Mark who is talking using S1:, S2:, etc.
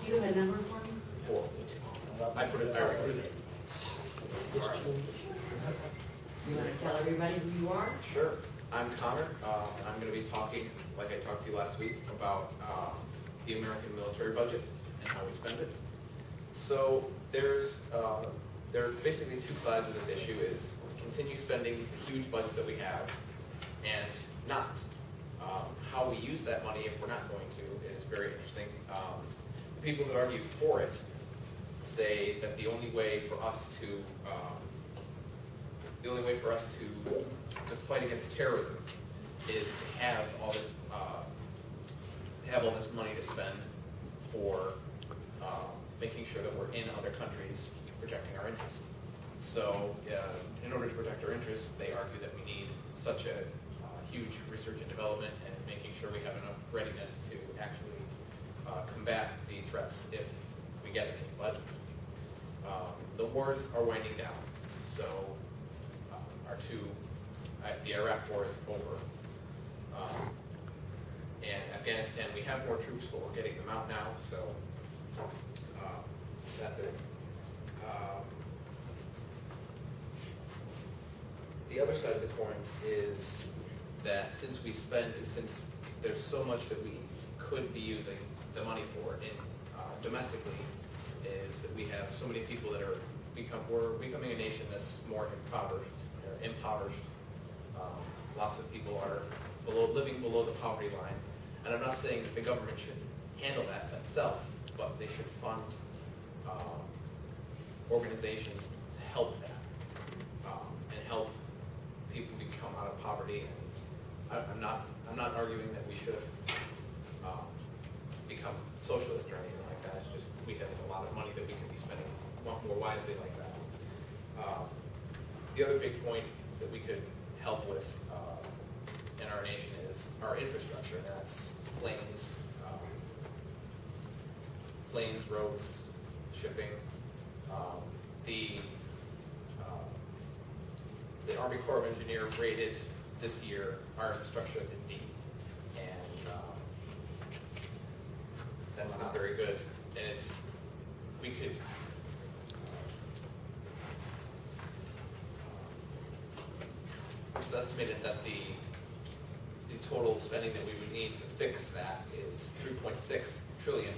S1: You have a number for me?
S2: 4. I put it, I already put it in.
S1: So you want to tell everybody who you are?
S2: Sure. I'm Connor. I'm going to be talking, like I talked to you last week, about the American military budget and how we spend it. So there are basically two sides of this issue: is continue spending the huge budget that we have, and not. How we use that money, if we're not going to, is very interesting. The people that argue for it say that the only way for us to fight against terrorism is to have all this money to spend for making sure that we're in other countries protecting our interests. So in order to protect our interests, they argue that we need such a huge research and development and making sure we have enough readiness to actually combat the threats if we get any. But the wars are winding down. So the Iraq war is over. And Afghanistan, we have more troops, but we're getting them out now, so that's it. The other side of the coin is that since there's so much that we could be using the money for in domestically, is that we have so many people that we're becoming a nation that's more impoverished. Lots of people are living below the poverty line, and I'm not saying that the government should handle that itself, but they should fund organizations to help that and help people become out of poverty. And I'm not arguing that we should become socialist or anything like that. It's just we have a lot of money that we can be spending more wisely like that. The other big point that we could help with in our nation is our infrastructure, and that's planes, roads, shipping. The Army Corps of Engineers rated this year our infrastructure as a D, and that's not very good. And it's estimated that the total spending that we would need to fix that is $3.6 trillion.